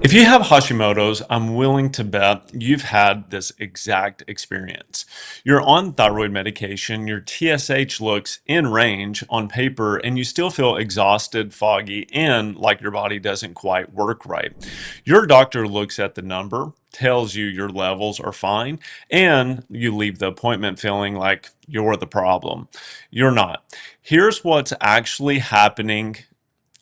If you have Hashimoto's, I'm willing to bet you've had this exact experience. You're on thyroid medication, your TSH looks in range on paper, and you still feel exhausted, foggy, and like your body doesn't quite work right. Your doctor looks at the number, tells you your levels are fine, and you leave the appointment feeling like you're the problem. You're not. Here's what's actually happening.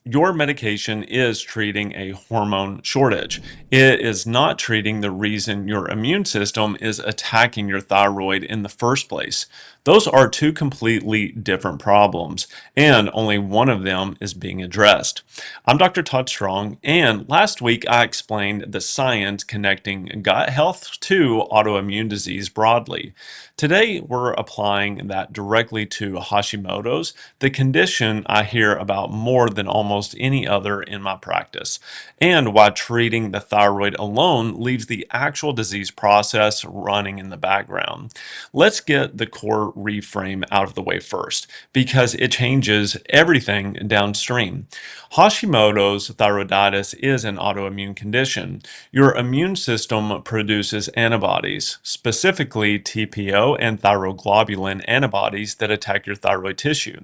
Your medication is treating a hormone shortage. It is not treating the reason your immune system is attacking your thyroid in the first place. Those are two completely different problems, and only one of them is being addressed. I'm Dr. Todd Strong, and last week I explained the science connecting gut health to autoimmune disease broadly. Today, we're applying that directly to Hashimoto's, the condition I hear about more than almost any other in my practice, and why treating the thyroid alone leaves the actual disease process running in the background. Let's get the core reframe out of the way first, because it changes everything downstream. Hashimoto's thyroiditis is an autoimmune condition. Your immune system produces antibodies, specifically TPO and thyroglobulin antibodies that attack your thyroid tissue.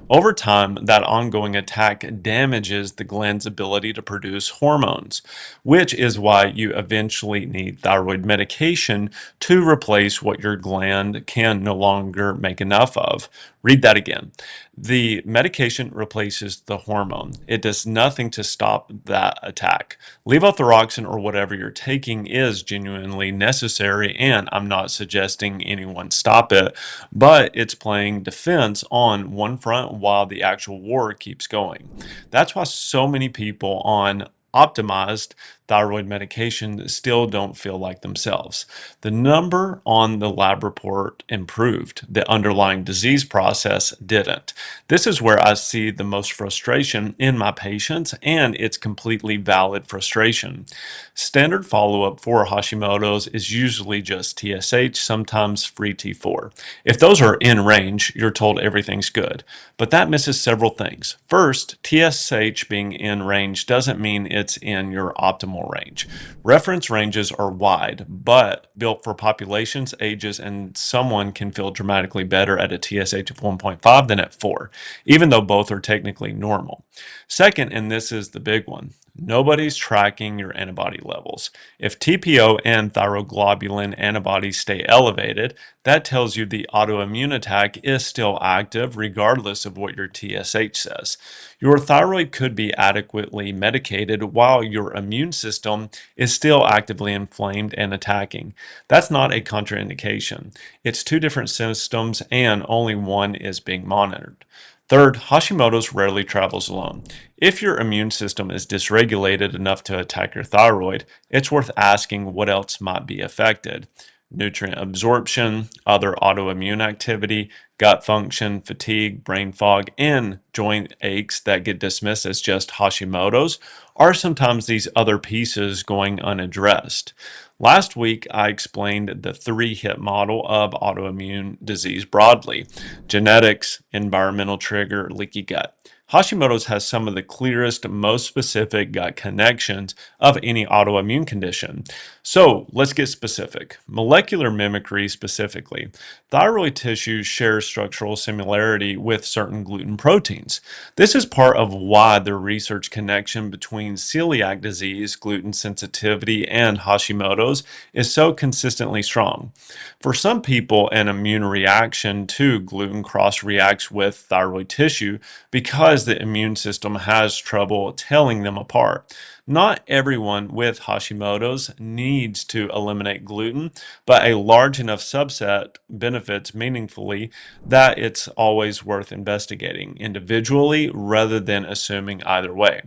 Over time, that ongoing attack damages the gland's ability to produce hormones, which is why you eventually need thyroid medication to replace what your gland can no longer make enough of. Read that again. The medication replaces the hormone. It does nothing to stop that attack. Levothyroxine or whatever you're taking is genuinely necessary, and I'm not suggesting anyone stop it, but it's playing defense on one front while the actual war keeps going. That's why so many people on optimized thyroid medication still don't feel like themselves. The number on the lab report improved. The underlying disease process didn't. This is where I see the most frustration in my patients, and it's completely valid frustration. Standard follow-up for Hashimoto's is usually just TSH, sometimes free T4. If those are in range, you're told everything's good. But that misses several things. First, TSH being in range doesn't mean it's in your optimal range. Reference ranges are wide, but built for populations, ages, and someone can feel dramatically better at a TSH of 1.5 than at 4, even though both are technically normal. Second, and this is the big one, nobody's tracking your antibody levels. If TPO and thyroglobulin antibodies stay elevated, that tells you the autoimmune attack is still active regardless of what your TSH says. Your thyroid could be adequately medicated while your immune system is still actively inflamed and attacking. That's not a contraindication. It's two different systems and only one is being monitored. Third, Hashimoto's rarely travels alone. If your immune system is dysregulated enough to attack your thyroid, it's worth asking what else might be affected. Nutrient absorption, other autoimmune activity, gut function, fatigue, brain fog, and joint aches that get dismissed as just Hashimoto's are sometimes these other pieces going unaddressed. Last week, I explained the three-hit model of autoimmune disease broadly: genetics, environmental trigger, leaky gut. Hashimoto's has some of the clearest, most specific gut connections of any autoimmune condition. So let's get specific. Molecular mimicry specifically. Thyroid tissue shares structural similarity with certain gluten proteins. This is part of why the research connection between celiac disease, gluten sensitivity, and Hashimoto's is so consistently strong. For some people, an immune reaction to gluten cross reacts with thyroid tissue because the immune system has trouble telling them apart. Not everyone with Hashimoto's needs to eliminate gluten, but a large enough subset benefits meaningfully that it's always worth investigating individually rather than assuming either way.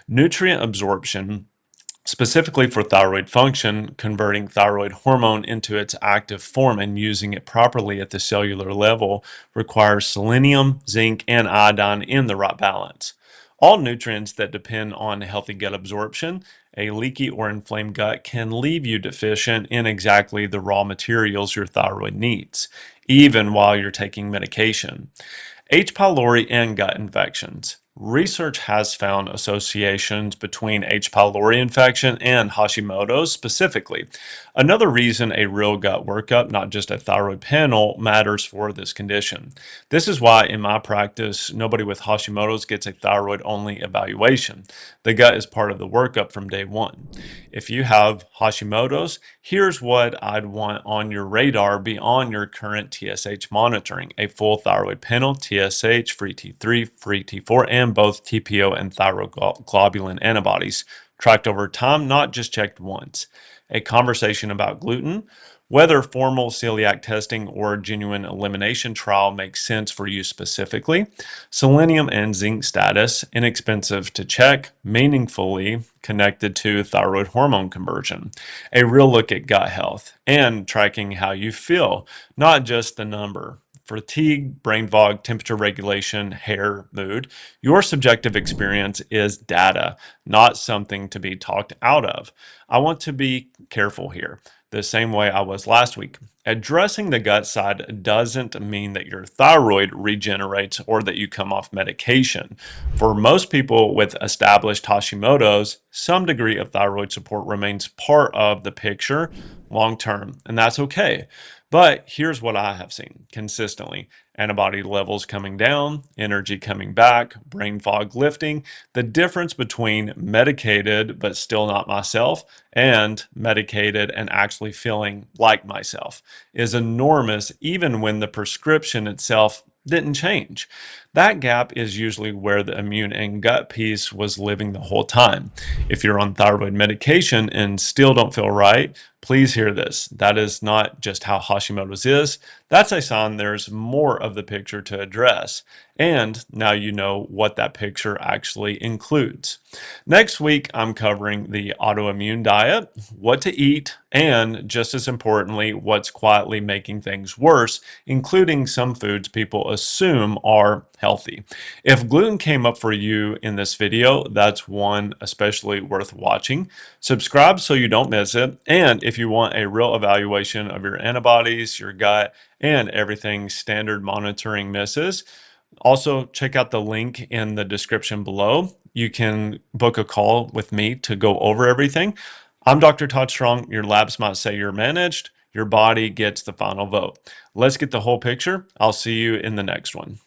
Nutrient absorption, specifically for thyroid function, converting thyroid hormone into its active form and using it properly at the cellular level, requires selenium, zinc, and iodine in the right balance. All nutrients that depend on healthy gut absorption, a leaky or inflamed gut can leave you deficient in exactly the raw materials your thyroid needs, even while you're taking medication. H. pylori and gut infections. Research has found associations between H. pylori infection and Hashimoto's specifically. Another reason a real gut workup, not just a thyroid panel, matters for this condition. This is why, in my practice, nobody with Hashimoto's gets a thyroid only evaluation. The gut is part of the workup from day one. If you have Hashimoto's, here's what I'd want on your radar beyond your current TSH monitoring: a full thyroid panel, TSH, free T3, free T4, and both TPO and thyroglobulin antibodies, tracked over time, not just checked once. A conversation about gluten, whether formal celiac testing or genuine elimination trial makes sense for you specifically. Selenium and zinc status, inexpensive to check, meaningfully connected to thyroid hormone conversion. A real look at gut health and tracking how you feel, not just the number. Fatigue, brain fog, temperature regulation, hair, mood. Your subjective experience is data, not something to be talked out of. I want to be careful here, the same way I was last week. Addressing the gut side doesn't mean that your thyroid regenerates or that you come off medication. For most people with established Hashimoto's, some degree of thyroid support remains part of the picture long term, and that's okay. But here's what I have seen consistently: antibody levels coming down, energy coming back, brain fog lifting. The difference between medicated but still not myself and medicated and actually feeling like myself is enormous, even when the prescription itself didn't change. That gap is usually where the immune and gut piece was living the whole time. If you're on thyroid medication and still don't feel right, please hear this. That is not just how Hashimoto's is. That's a sign there's more of the picture to address. And now you know what that picture actually includes. Next week, I'm covering the autoimmune diet, what to eat, and just as importantly, what's quietly making things worse, including some foods people assume are healthy. If gluten came up for you in this video, that's one especially worth watching. Subscribe so you don't miss it. And if you want a real evaluation of your antibodies, your gut, and everything standard monitoring misses, also check out the link in the description below. You can book a call with me to go over everything. I'm Dr. Todd Strong. Your labs might say you're managed. Your body gets the final vote. Let's get the whole picture. I'll see you in the next one.